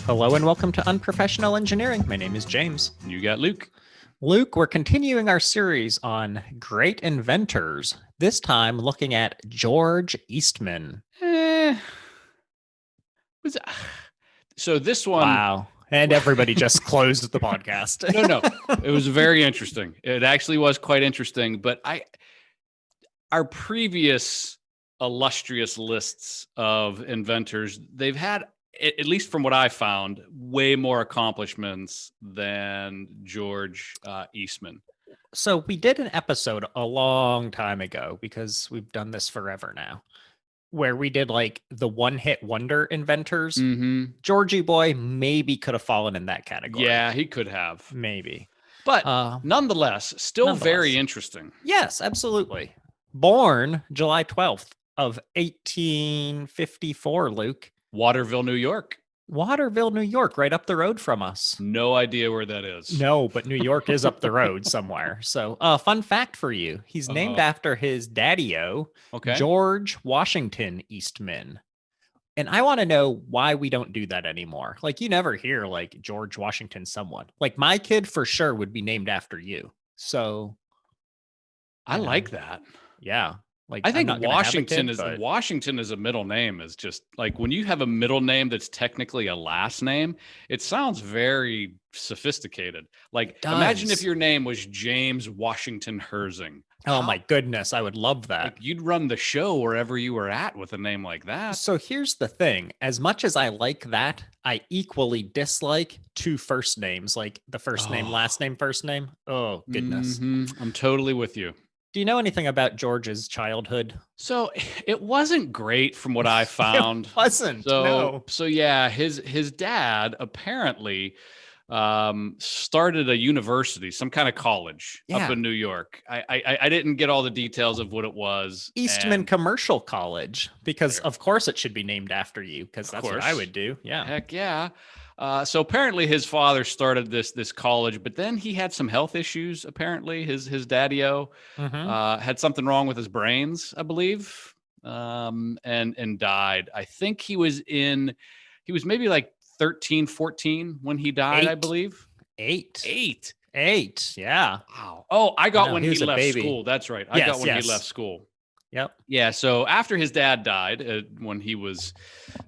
Hello and welcome to Unprofessional Engineering. My name is James. You got Luke. Luke, we're continuing our series on great inventors, this time looking at George Eastman. Eh, was so this one. Wow. And everybody just closed the podcast. No, it was very interesting. It actually was quite interesting. But our previous illustrious lists of inventors, they've had, at least from what I found, way more accomplishments than George Eastman. So we did an episode a long time ago, because we've done this forever now, where we did like the one-hit wonder inventors. Mm-hmm. Georgie boy maybe could have fallen in that category. Yeah, he could have. Maybe. But nonetheless, still very interesting. Yes, absolutely. Born July 12th of 1854, Luke. Waterville, New York. Waterville, New York, right up the road from us. No idea where that is. No, but New York is up the road somewhere. So, fun fact for you. He's named after his daddy-o, George Washington Eastman. And I want to know why we don't do that anymore. Like, you never hear like George Washington someone. Like, my kid for sure would be named after you. So I like that. Yeah. Like, I think Washington is a middle name, is just like when you have a middle name that's technically a last name, it sounds very sophisticated. Like, imagine if your name was James Washington Herzing. Oh my goodness, I would love that. Like, you'd run the show wherever you were at with a name like that. So here's the thing. As much as I like that, I equally dislike two first names, like the first name, last name, first name. Oh, goodness. Mm-hmm. I'm totally with you. Do you know anything about George's childhood? So it wasn't great from what I found. It wasn't. So yeah, his dad apparently started a university, some kind of college up in New York. I didn't get all the details of what it was. Eastman Commercial College, because of course it should be named after you, because that's what I would do. Yeah. Heck yeah. So apparently his father started this college, but then he had some health issues. Apparently his daddy-o had something wrong with his brains, I believe, and died. I think he was maybe like 13, 14 when he died, I believe. Eight. Yeah. Wow. Oh, I got when he left school. That's right. I got when he left school. Yep. Yeah. So after his dad died, when he was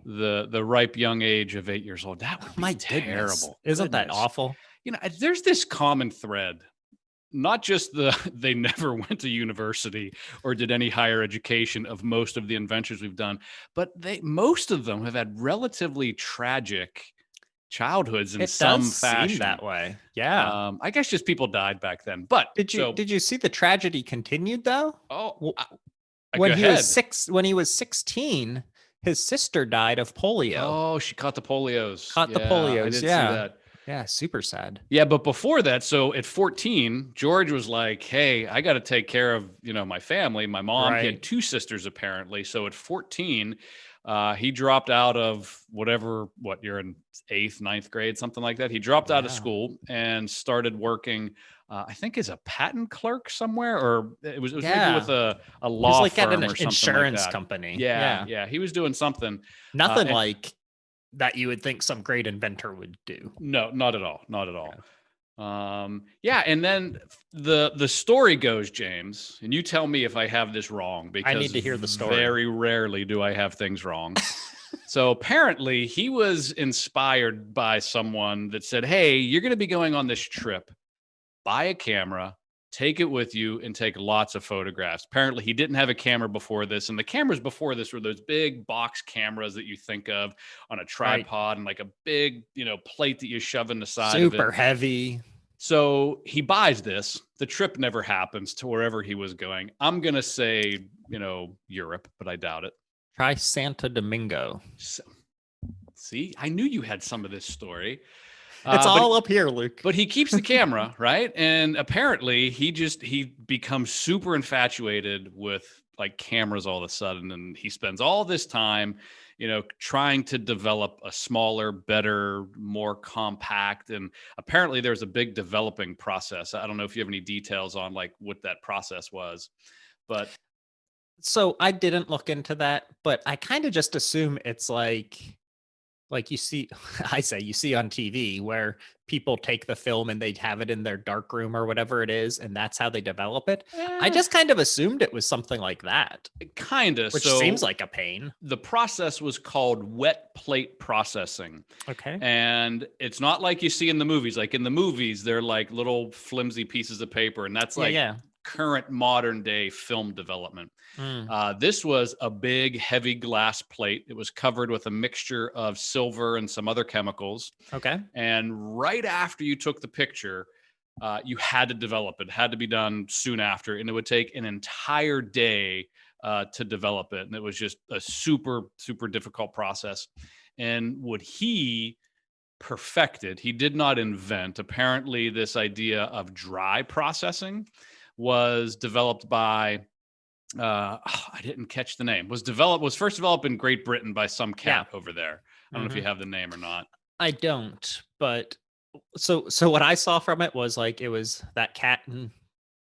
the ripe young age of 8 years old, that would be terrible. Isn't that awful? You know, there's this common thread. Not just they never went to university or did any higher education of most of the inventors we've done, but most of them have had relatively tragic childhoods in some fashion. Seem that way. Yeah. I guess just people died back then. But did you see the tragedy continued though? Oh, when he was 16, his sister died of polio. Oh, she caught the polios. The polios. I did see that. Yeah, super sad. Yeah, but before that, so at 14, George was like, hey, I got to take care of, my family. My mom had two sisters, apparently. So at 14, he dropped out of you're in 8th, 9th grade, something like that. He dropped out of school and started working, I think as a patent clerk somewhere, or it was maybe with a law firm at an or something insurance like that. company. Yeah. He was doing something. Nothing like that you would think some great inventor would do. No, not at all. Not at all. And then the story goes, James, and you tell me if I have this wrong, because I need to hear the story. Very rarely do I have things wrong. So apparently he was inspired by someone that said, hey, you're going to be going on this trip. Buy a camera, take it with you, and take lots of photographs. Apparently he didn't have a camera before this, and the cameras before this were those big box cameras that you think of on a tripod and like a big, plate that you shove in the side of it. Super heavy. So he buys this. The trip never happens to wherever he was going. I'm going to say, Europe, but I doubt it. Try Santo Domingo. See, I knew you had some of this story. It's all up here, Luke. But he keeps the camera, right? And apparently he becomes super infatuated with like cameras all of a sudden. And he spends all this time, trying to develop a smaller, better, more compact. And apparently there's a big developing process. I don't know if you have any details on like what that process was, but. So I didn't look into that, but I kind of just assume it's like like you see, you see on TV where people take the film and they have it in their dark room or whatever it is, and that's how they develop it. I just kind of assumed it was something like that, Kind of. which So seems like a pain. the process was called wet plate processing. Okay. And it's not like you see in the movies. Like in the movies, they're like little flimsy pieces of paper, and that's like current modern day film development. This was a big, heavy glass plate. It was covered with a mixture of silver and some other chemicals. Okay. And right after you took the picture, you had to develop it. It had to be done soon after, and it would take an entire day to develop it. And it was just a super, super difficult process. And what he perfected, he did not invent. Apparently, this idea of dry processing was developed by I didn't catch the name. Was first developed in Great Britain by some cat over there. I don't know if you have the name or not. I don't, but so what I saw from it was like it was that cat in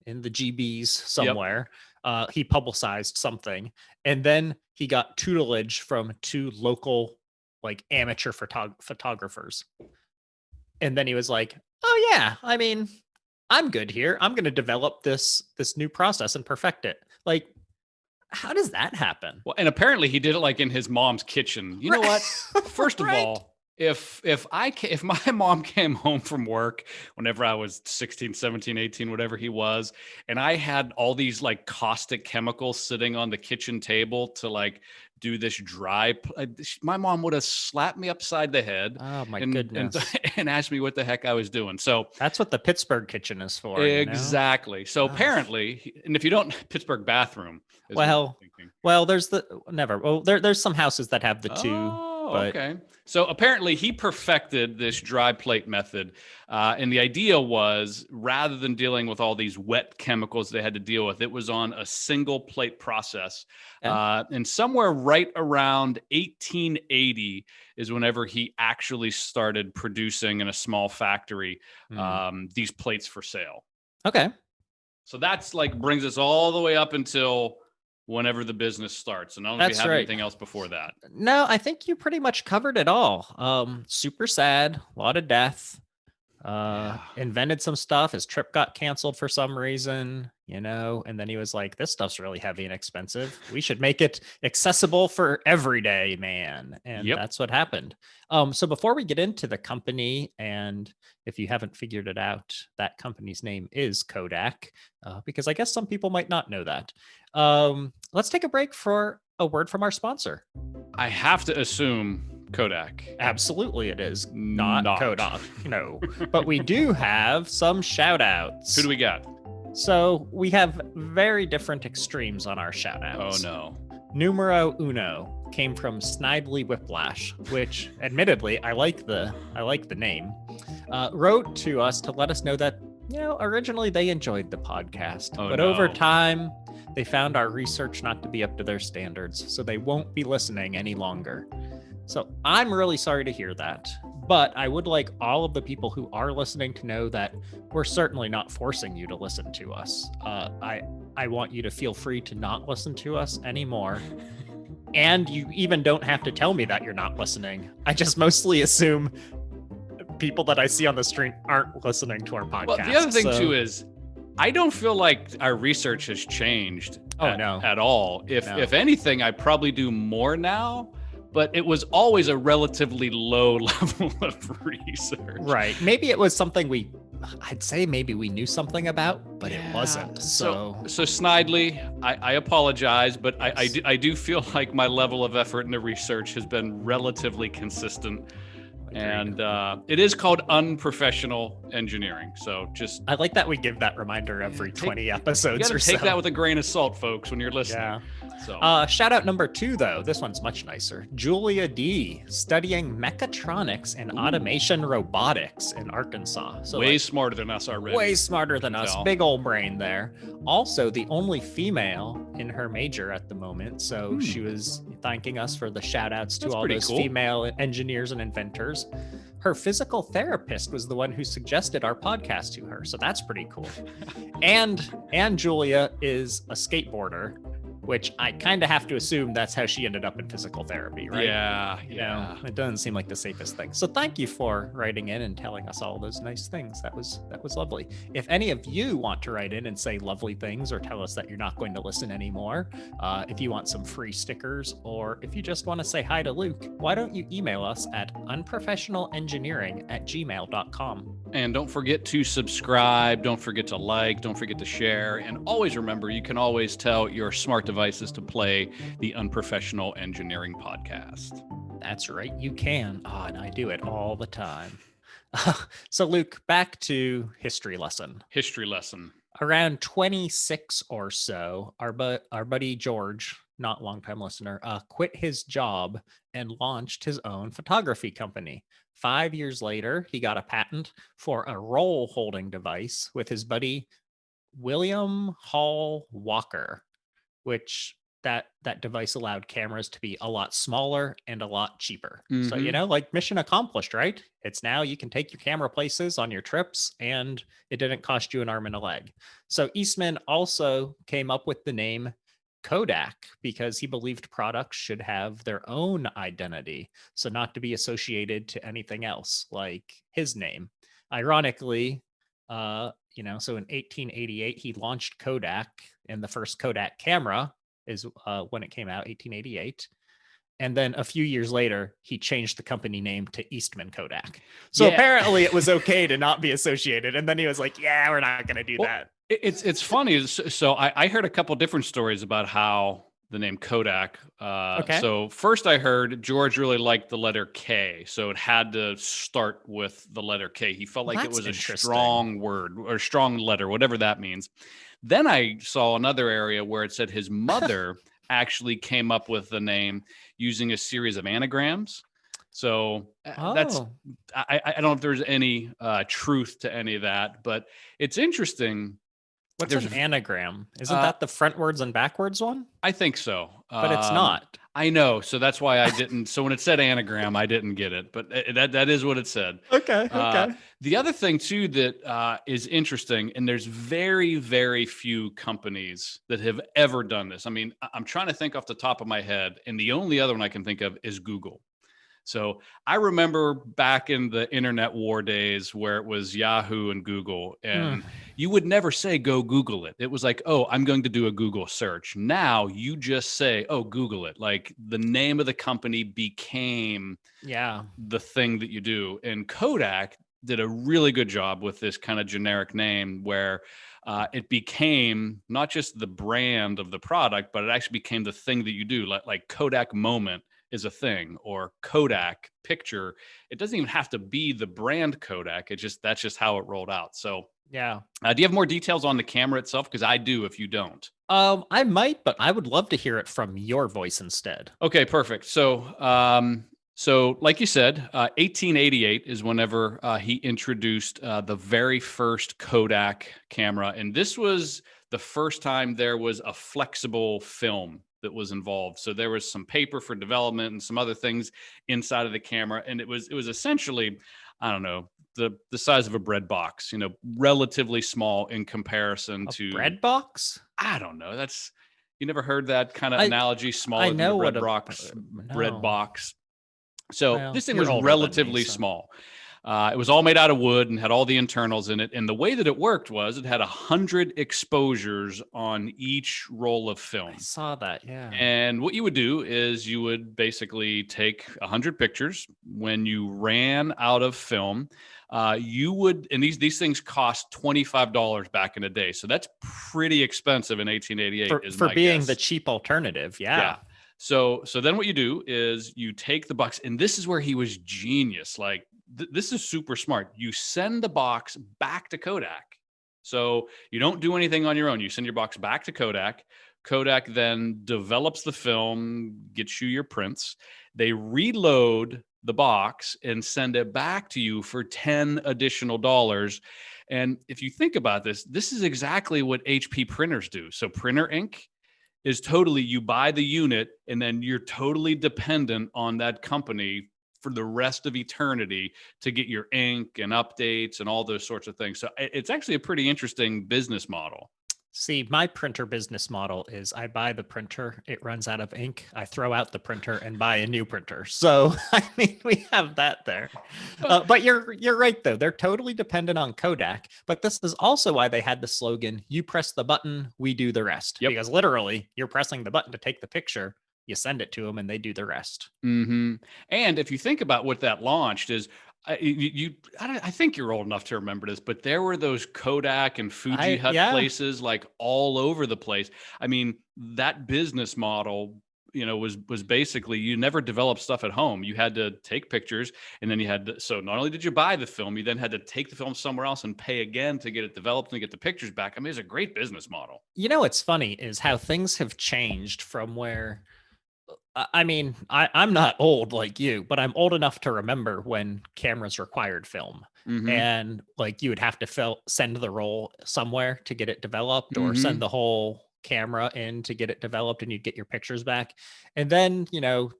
the GBs somewhere. He publicized something, and then he got tutelage from 2 local like amateur photographers. And then he was like, "Oh yeah, I mean, I'm good here. I'm going to develop this new process and perfect it." Like, how does that happen? Well, and apparently he did it like in his mom's kitchen. You know what? First of all, if my mom came home from work whenever I was 16, 17, 18, whatever he was, and I had all these like caustic chemicals sitting on the kitchen table to like do this dry, my mom would have slapped me upside the head. Oh my goodness. And asked me what the heck I was doing. So that's what the Pittsburgh kitchen is for. Exactly. You know? So apparently, and if you don't, Pittsburgh bathroom. There's there's some houses that have the 2. Okay. So apparently he perfected this dry plate method. And the idea was, rather than dealing with all these wet chemicals they had to deal with, it was on a single plate process. And somewhere right around 1880 is whenever he actually started producing in a small factory these plates for sale. Okay. So that's like brings us all the way up until whenever the business starts. And I don't know if you have anything else before that. No, I think you pretty much covered it all. Super sad, a lot of death. Invented some stuff. His trip got canceled for some reason, and then he was like, this stuff's really heavy and expensive. We should make it accessible for everyday man. And that's what happened. So before we get into the company, and if you haven't figured it out, that company's name is Kodak, because I guess some people might not know that. Let's take a break for a word from our sponsor. I have to assume Kodak. Absolutely it is not Kodak. No. But we do have some shout outs. Who do we got? So we have very different extremes on our shout outs. Oh no. Numero uno came from Snidely Whiplash, which admittedly I like the name. Wrote to us to let us know that originally they enjoyed the podcast, but over time they found our research not to be up to their standards, so they won't be listening any longer. So I'm really sorry to hear that, but I would like all of the people who are listening to know that we're certainly not forcing you to listen to us. I want you to feel free to not listen to us anymore. And you even don't have to tell me that you're not listening. I just mostly assume people that I see on the street aren't listening to our podcast. Well, the other thing too is I don't feel like our research has changed at all. If anything, I probably do more now. But it was always a relatively low level of research. Right. Maybe it was something I'd say maybe we knew something about, but it wasn't. So Snidely, I apologize, but I do feel like my level of effort in the research has been relatively consistent. And it is called unprofessional engineering. So I like that we give that reminder every 20 episodes or so. Take that with a grain of salt, folks, when you're listening. Yeah. So. Shout out number 2, though. This one's much nicer. Julia D, studying mechatronics and automation robotics in Arkansas. So way smarter than us already. Way smarter than us. Big old brain there. Also, the only female in her major at the moment. So she was thanking us for the shout outs to all those female engineers and inventors. Her physical therapist was the one who suggested our podcast to her. So that's pretty cool. And Julia is a skateboarder. which I kind of have to assume that's how she ended up in physical therapy, right? Yeah, You know, it doesn't seem like the safest thing. So thank you for writing in and telling us all those nice things. That was lovely. If any of you want to write in and say lovely things or tell us that you're not going to listen anymore, if you want some free stickers, or if you just want to say hi to Luke, why don't you email us at unprofessionalengineering@gmail.com. And don't forget to subscribe. Don't forget to like. Don't forget to share. And always remember, you can always tell your smart devices to play the Unprofessional Engineering Podcast. That's right, you can. Oh, and I do it all the time. So, Luke, back to history lesson. History lesson. Around 26 or so, our buddy George, not longtime listener, quit his job and launched his own photography company. 5 years later, he got a patent for a roll holding device with his buddy William Hall Walker, which that device allowed cameras to be a lot smaller and a lot cheaper. So, you know, like mission accomplished, right? It's now you can take your camera places on your trips and it didn't cost you an arm and a leg. So Eastman also came up with the name Kodak because he believed products should have their own identity, so not to be associated to anything else like his name. Ironically, you know, so in 1888 he launched Kodak, and the first Kodak camera is when it came out, 1888. And then a few years later, he changed the company name to Eastman Kodak. So apparently it was okay to not be associated. And then he was like, yeah, we're not going to do that. It's funny. So I heard a couple different stories about how the name Kodak. Okay. So first I heard George really liked the letter K. So it had to start with the letter K. He felt like it was a strong word or strong letter, whatever that means. Then I saw another area where it said his mother actually came up with the name using a series of anagrams. So that's, I don't know if there's any truth to any of that, but it's interesting. What's an anagram? Isn't that the frontwards and backwards one? I think so. But it's not. I know. So that's why I didn't. So when it said anagram, I didn't get it. But that is what it said. Okay. The other thing, too, that is interesting, and there's very, very few companies that have ever done this. I mean, I'm trying to think off the top of my head, and the only other one I can think of is Google. So I remember back in the internet war days where it was Yahoo and Google, and you would never say, go Google it. It was like, oh, I'm going to do a Google search. Now you just say, oh, Google it. Like the name of the company became the thing that you do. And Kodak did a really good job with this kind of generic name where it became not just the brand of the product, but it actually became the thing that you do, like Kodak Moment is a thing, or Kodak picture. It doesn't even have to be the brand Kodak. That's just how it rolled out. So yeah. Do you have more details on the camera itself? Because I do, if you don't. I might, but I would love to hear it from your voice instead. Okay, perfect. So like you said, 1888 is whenever he introduced the very first Kodak camera. And this was the first time there was a flexible film that was involved. So there was some paper for development and some other things inside of the camera. And it was essentially, I don't know, the size of a bread box, you know, relatively small in comparison to bread box. I don't know. You never heard that kind of analogy, smaller than a bread box. So this thing was relatively small. It was all made out of wood and had all the internals in it. And the way that it worked was it had 100 exposures on each roll of film. I saw that, yeah. And what you would do is you would basically take 100 pictures. When you ran out of film, you would, and these things cost $25 back in the day. So that's pretty expensive in 1888. For being the cheap alternative, yeah. So then what you do is you take the box, and this is where he was genius. Like, this is super smart. You send the box back to Kodak. So you don't do anything on your own. You send your box back to Kodak. Kodak then develops the film, gets you your prints. They reload the box and send it back to you for $10 additional. And if you think about this, this is exactly what HP printers do. So printer ink is totally, you buy the unit and then you're totally dependent on that company for the rest of eternity to get your ink and updates and all those sorts of things. So it's actually a pretty interesting business model. See, my printer business model is I buy the printer, it runs out of ink, I throw out the printer and buy a new printer. So I mean, we have that there. But you're right though; they're totally dependent on Kodak. But this is also why they had the slogan: "You press the button, we do the rest." Yep. Because literally, you're pressing the button to take the picture, you send it to them, and they do the rest. And if you think about what that launched is, I think you're old enough to remember this, but there were those Kodak and Fuji Hut Yeah. places like all over the place. I mean, that business model, was basically you never developed stuff at home. You had to take pictures, and then you had to, so not only did you buy the film, you then had to take the film somewhere else and pay again to get it developed and get the pictures back. I mean, it's a great business model. What's funny is how things have changed from where I mean, I'm not old like you, but I'm old enough to remember when cameras required film. hmm And like you would have to send the roll somewhere to get it developed or send hmm the whole camera in to get it developed and you'd get your pictures back. And then,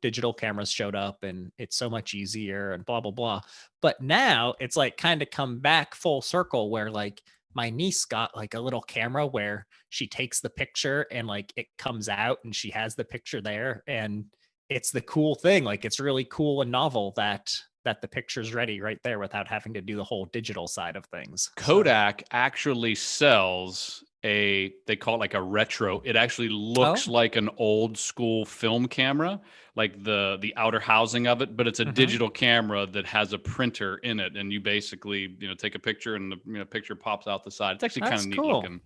digital cameras showed up and it's so much easier and blah, blah, blah. But now it's like kind of come back full circle where like my niece got like a little camera where she takes the picture and like it comes out and she has the picture there and it's the cool thing, like it's really cool and novel that the picture's ready right there without having to do the whole digital side of things. Kodak actually sells they call it like a retro. It actually looks Oh. like an old school film camera, like the outer housing of it, but it's a Mhm. digital camera that has a printer in it, and you basically take a picture, and the picture pops out the side. It's actually kind That's of neat cool. looking.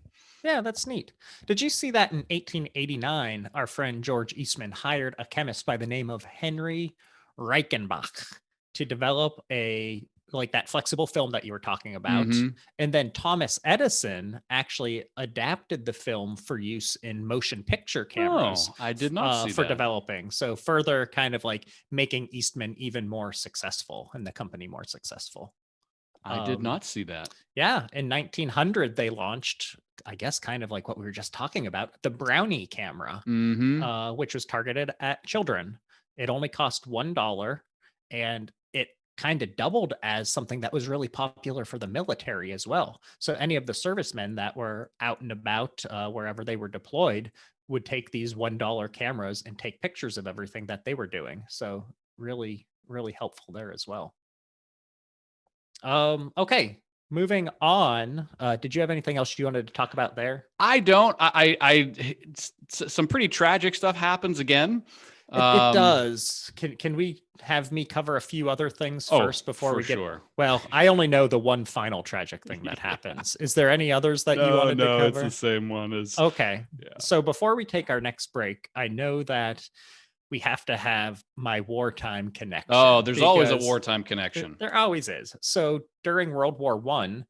Yeah, that's neat. Did you see that in 1889, our friend George Eastman hired a chemist by the name of Henry Reichenbach to develop a like that flexible film that you were talking about. hmm And then Thomas Edison actually adapted the film for use in motion picture cameras Oh, I did not see for that. developing. So further kind of like making Eastman even more successful and the company more successful. I did Um, not see that. yeah, in 1900, they launched, I guess, kind of like what we were just talking about, the Brownie camera, hmm which was targeted at children. It only cost $1 and it kind of doubled as something that was really popular for the military as well. So any of the servicemen that were out and about wherever they were deployed would take these $1 cameras and take pictures of everything that they were doing. So really, really helpful there as well. Okay. Moving on. Did you have anything else you wanted to talk about there? I don't. Some pretty tragic stuff happens again. It does. Can we have me cover a few other things Oh, first before for we get sure. well, I only know the one final tragic thing that Yeah. happens. Is there any others that you No, wanted to no, it's the cover? same one as Okay. yeah. So before we take our next break, I know that we have to have my wartime Oh, connection there's always a because wartime connection. there always is. So during World War One,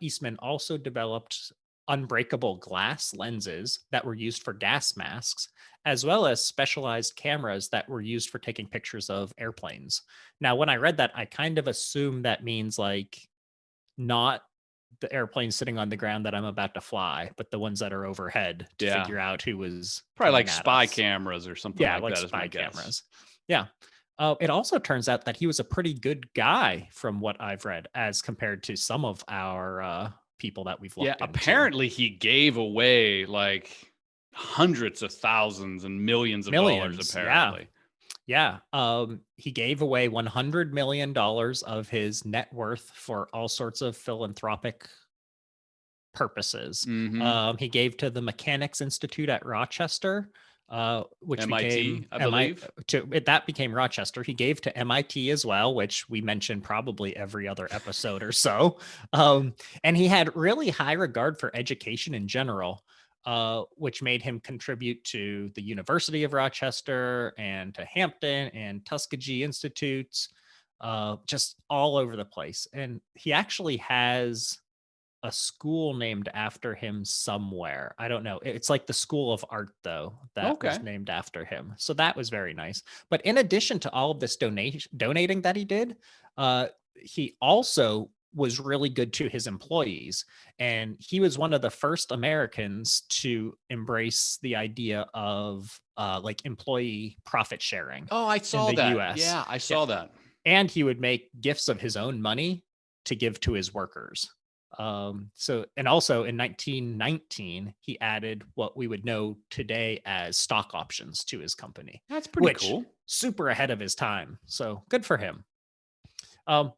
Eastman also developed unbreakable glass lenses that were used for gas masks, as well as specialized cameras that were used for taking pictures of airplanes. Now, when I read that, I kind of assumed that means like not the airplane sitting on the ground that I'm about to fly, but the ones that are overhead to Yeah. figure out who was Probably coming like at spy us. cameras or something Yeah, like like that is my spy guess. cameras. Yeah. It also turns out that he was a pretty good guy from what I've read, as compared to some of our people that we've Yeah, looked into. apparently he gave away like hundreds of thousands and millions of dollars Millions. Yeah. apparently. Yeah. He gave away $100 million of his net worth for all sorts of philanthropic purposes. Mhm. He gave to the Mechanics Institute at Rochester, which became MIT, I believe. that became Rochester. He gave to MIT as well, which we mentioned probably every other episode or so. Um, and he had really high regard for education in general. Which made him contribute to the University of Rochester and to Hampton and Tuskegee Institutes, just all over the place. And he actually has a school named after him somewhere. I don't know. It's like the School of Art, though, that was Okay. named after him. So that was very nice. But in addition to all of this donating that he did, he also was really good to his employees. And he was one of the first Americans to embrace the idea of like employee profit sharing Oh, I in saw the that. US. Yeah, I Yeah. saw that. And he would make gifts of his own money to give to his workers. And also in 1919, he added what we would know today as stock options to his company. That's pretty which cool. super ahead of his time. So good for him.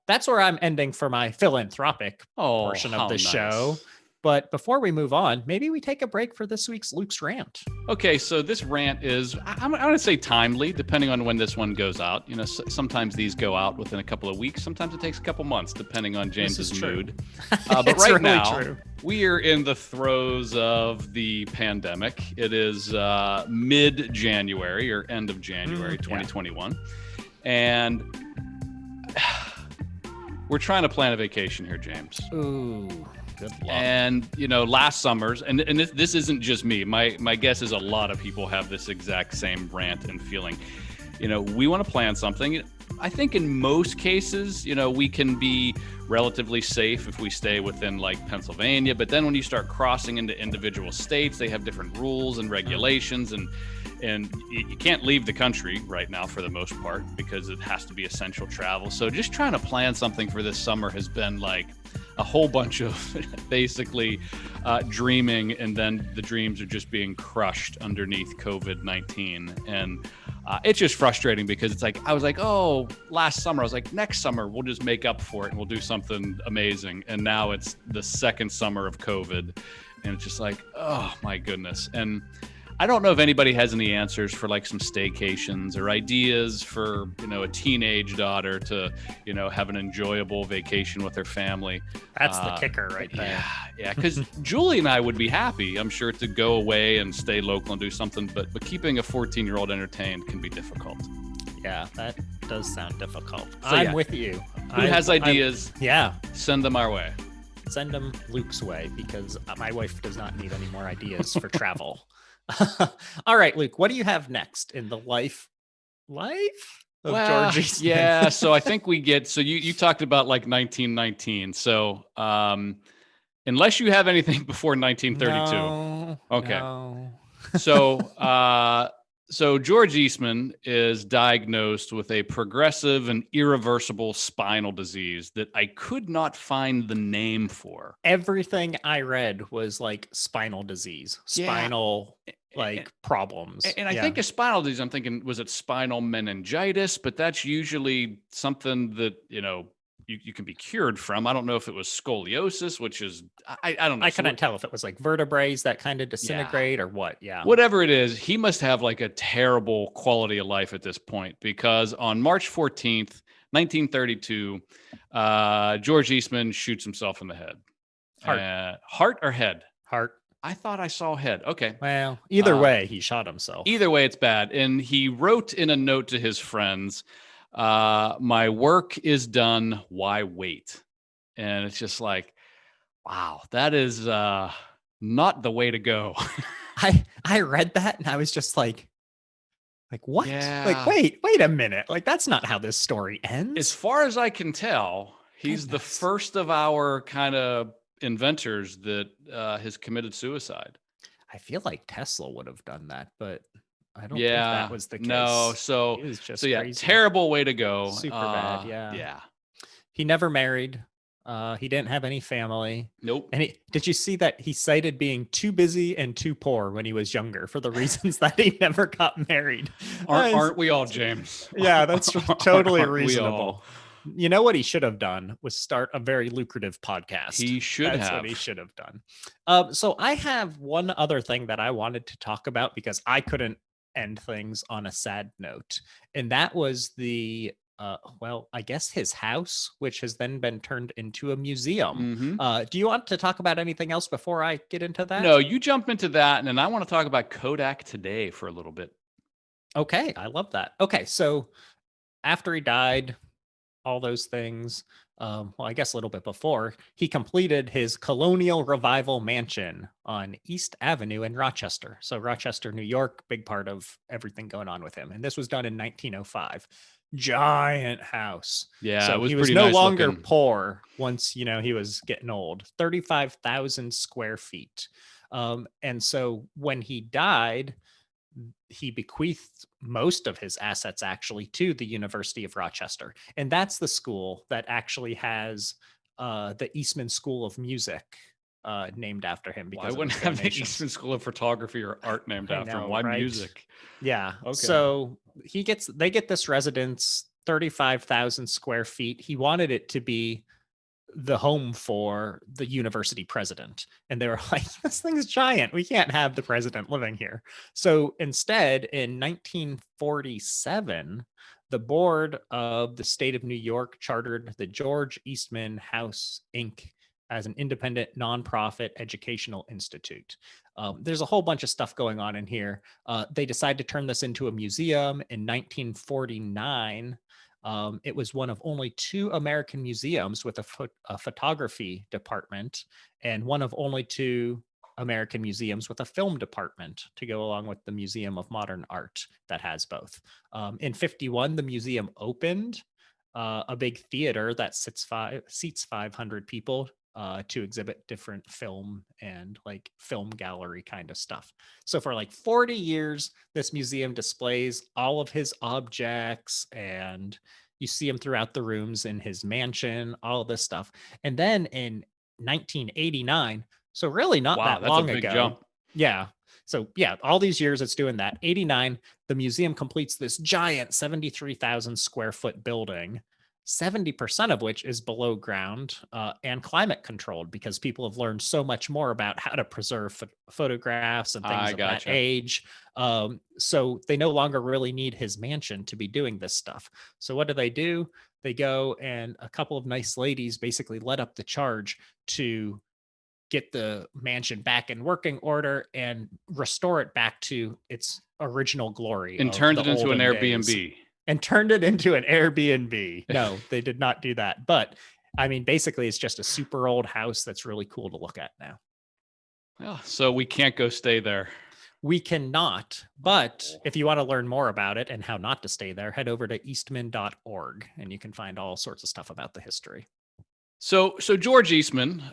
That's where I'm ending for my philanthropic portion of How the show. nice. But before we move on, maybe we take a break for this week's Luke's rant. Okay, so this rant is, I'm going to say timely, depending on when this one goes out. Sometimes these go out within a couple of weeks. Sometimes it takes a couple months, depending on James's mood. But right really now, we are in the throes of the pandemic. It is mid-January or end of January 2021. And we're trying to plan a vacation here, James. Ooh. Good luck. And last summer's, and this isn't just me. My guess is a lot of people have this exact same rant and feeling. We want to plan something. I think in most cases, we can be relatively safe if we stay within like Pennsylvania. But then when you start crossing into individual states, they have different rules and regulations, and you can't leave the country right now for the most part because it has to be essential travel. So just trying to plan something for this summer has been like a whole bunch of basically dreaming, and then the dreams are just being crushed underneath COVID-19. And it's just frustrating because it's like, I was like, oh, last summer, I was like, next summer, we'll just make up for it and we'll do something amazing. And now it's the second summer of COVID. And it's just like, oh my goodness. And I don't know if anybody has any answers for like some staycations or ideas for, a teenage daughter to, have an enjoyable vacation with her family. That's the kicker right there. Yeah. Because Julie and I would be happy, I'm sure, to go away and stay local and do something. But keeping a 14-year-old entertained can be difficult. Yeah, that does sound difficult. So, I'm with you. Who has ideas? Yeah. Send them our way. Send them Luke's way, because my wife does not need any more ideas for travel. All right, Luke, what do you have next in the life of George Eastman? Yeah, so I think you talked about like 1919. So unless you have anything before 1932. No, okay. No. So George Eastman is diagnosed with a progressive and irreversible spinal disease that I could not find the name for. Everything I read was like spinal disease, problems. And I think a spinal disease, I'm thinking, was it spinal meningitis? But that's usually something that, you can be cured from. I don't know if it was scoliosis, which is, I don't know. I couldn't tell if it was like vertebrae that kind of disintegrate or what. Yeah. Whatever it is, he must have like a terrible quality of life at this point, because on March 14th, 1932, George Eastman shoots himself in the head. Heart or head? Heart. I thought I saw head. Okay. Well, either way, he shot himself. Either way, it's bad. And he wrote in a note to his friends, my work is done. Why wait? And it's just like, wow, that is not the way to go. I read that and I was just like what? Yeah. Like, wait a minute. Like, that's not how this story ends. As far as I can tell, he's the first of our kind of inventors that has committed suicide. I feel like Tesla would have done that, but I don't think that was the case. No, so crazy. Terrible way to go. Super bad. Yeah. He never married. He didn't have any family. Nope. And did you see that he cited being too busy and too poor when he was younger for the reasons that he never got married? Aren't we all, James? Yeah, that's totally reasonable. You know what he should have done was start a very lucrative podcast. That's what he should have done. So I have one other thing that I wanted to talk about because I couldn't end things on a sad note. And that was I guess his house, which has then been turned into a museum. Mm-hmm. Do you want to talk about anything else before I get into that? No, you jump into that. And then I want to talk about Kodak today for a little bit. Okay. I love that. Okay. So after he died, all those things, I guess a little bit before, he completed his Colonial Revival mansion on East Avenue in Rochester. So Rochester, New York, big part of everything going on with him. And this was done in 1905. Giant house. Yeah. So he was no longer poor once, he was getting old. 35,000 square feet. And so when he died, he bequeathed most of his assets actually to the University of Rochester. And that's the school that actually has the Eastman School of Music named after him Why because of wouldn't his have the donations. Eastman School of Photography or Art named I after him? know, Why right? music? Yeah. Okay. So they get this residence, 35,000 square feet. He wanted it to be the home for the university president. And they were like, this thing's giant. We can't have the president living here. So instead, in 1947, the board of the state of New York chartered the George Eastman House, Inc. as an independent nonprofit educational institute. There's a whole bunch of stuff going on in here. They decided to turn this into a museum in 1949. It was one of only 2 American museums with a photography department, and one of only 2 American museums with a film department to go along with the Museum of Modern Art that has both. In 51, the museum opened a big theater that seats 500 people to exhibit different film and like film gallery kind of stuff. So for like 40 years, this museum displays all of his objects, and you see him throughout the rooms in his mansion, all of this stuff. And then in 1989, so really not Wow, that that's a long big ago. jump. Yeah. So yeah, all these years it's doing that. 89, the museum completes this giant 73,000 square foot building, 70% of which is below ground and climate controlled, because people have learned so much more about how to preserve photographs and things I of that gotcha. age. So they no longer really need his mansion to be doing this stuff. So what do? They go, and a couple of nice ladies basically let up the charge to get the mansion back in working order and restore it back to its original glory And of turned the it into an olden days. Airbnb. And turned it into an Airbnb. No, they did not do that. But I mean, basically, it's just a super old house that's really cool to look at now. Yeah, so we can't go stay there. We cannot, but if you want to learn more about it and how not to stay there, head over to eastman.org and you can find all sorts of stuff about the history. So George Eastman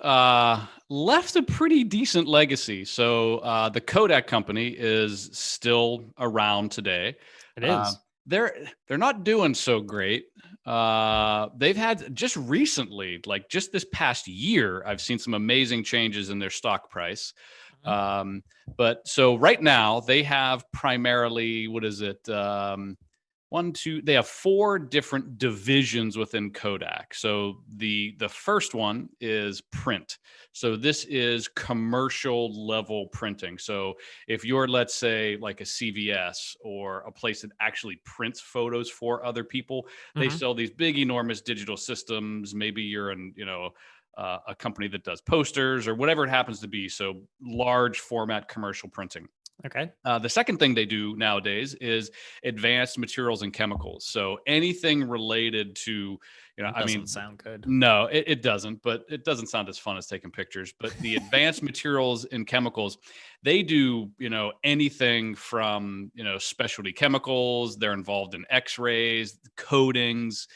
left a pretty decent legacy. So the Kodak company is still around today. It is. They're not doing so great. They've had just recently, like just this past year, I've seen some amazing changes in their stock price. But so right now they have primarily, what is it? They have 4 different divisions within Kodak. So the first one is print. So this is commercial level printing. So if you're, let's say, like a CVS or a place that actually prints photos for other people, they sell these big, enormous digital systems. Maybe you're a company that does posters or whatever it happens to be. So large format commercial printing. Okay. The second thing they do nowadays is advanced materials and chemicals. So anything related to, Doesn't sound good. No, it doesn't, but it doesn't sound as fun as taking pictures. But the advanced materials and chemicals, they do, anything from, specialty chemicals. They're involved in X-rays, coatings,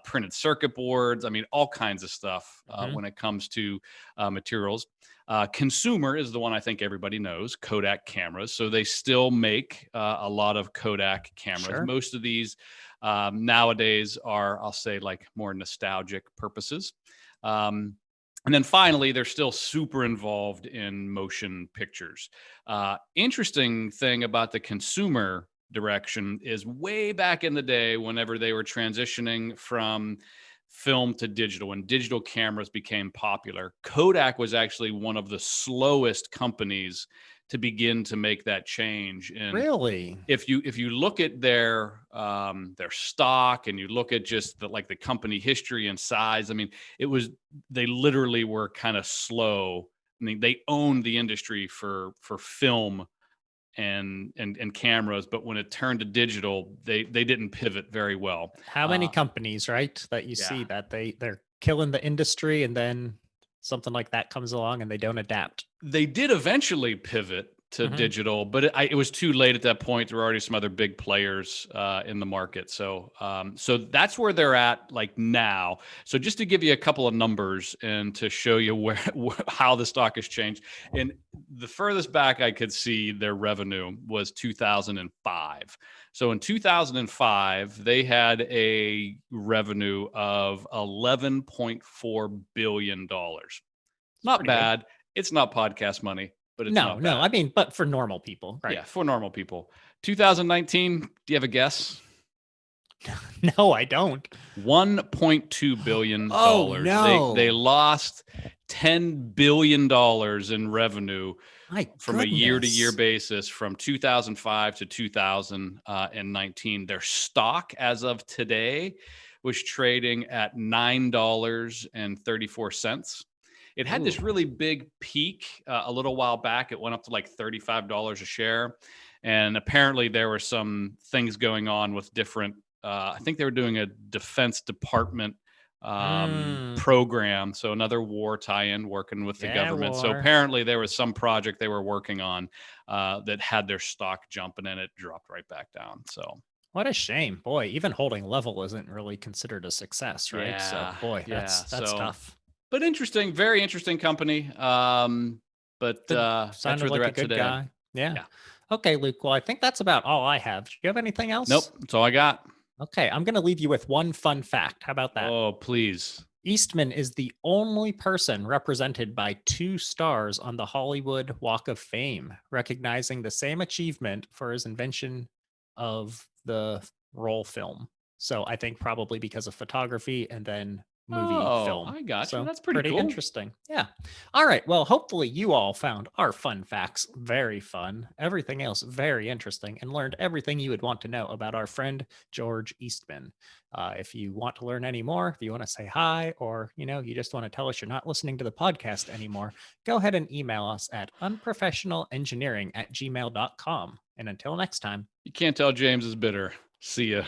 printed circuit boards. I mean, all kinds of stuff when it comes to materials. Consumer is the one I think everybody knows, Kodak cameras. So they still make a lot of Kodak cameras. Sure. Most of these nowadays are, I'll say, like more nostalgic purposes. And then finally, they're still super involved in motion pictures. Interesting thing about the consumer direction is way back in the day, whenever they were transitioning from film to digital and digital cameras became popular, Kodak was actually one of the slowest companies to begin to make that change. And really, if you look at their stock and you look at just the company history and size, I mean, they literally were kind of slow. I mean, they owned the industry for film and cameras, but when it turned to digital, they didn't pivot very well. how many companies, right, that you see that they're killing the industry, and then something like that comes along and they don't adapt? They did eventually pivot to digital, but it was too late at that point. There were already some other big players in the market. So that's where they're at like now. So just to give you a couple of numbers and to show you how the stock has changed. And the furthest back I could see their revenue was 2005. So in 2005, they had a revenue of $11.4 billion. Not bad. Good. It's not podcast money, but it's not bad. No. I mean, but for normal people, right? Yeah, for normal people. 2019, do you have a guess? No, I don't. $1.2 billion. Oh, no. They lost $10 billion in revenue from a year-to-year basis from 2005 to 2019. Their stock as of today was trading at $9.34. It had this really big peak a little while back. It went up to like $35 a share. And apparently there were some things going on with different, I think they were doing a Defense Department program. So another war tie-in working with the government. War. So apparently there was some project they were working on that had their stock jumping and it dropped right back down. So what a shame. Boy, even holding level isn't really considered a success, right? Yeah, so boy, that's tough. But interesting, very interesting company. But that's where they're at today. Guy. Yeah. Okay, Luke. Well, I think that's about all I have. Do you have anything else? Nope. That's all I got. Okay. I'm going to leave you with one fun fact. How about that? Oh, please. Eastman is the only person represented by 2 stars on the Hollywood Walk of Fame, recognizing the same achievement for his invention of the roll film. So I think probably because of photography and then film. I got you. So that's pretty cool. Interesting. Yeah. All right. Well, hopefully you all found our fun facts very fun, everything else very interesting, and learned everything you would want to know about our friend George Eastman. If you want to learn any more, if you want to say hi, or you just want to tell us you're not listening to the podcast anymore, go ahead and email us at unprofessionalengineering@gmail.com. And until next time. You can't tell James is bitter. See ya.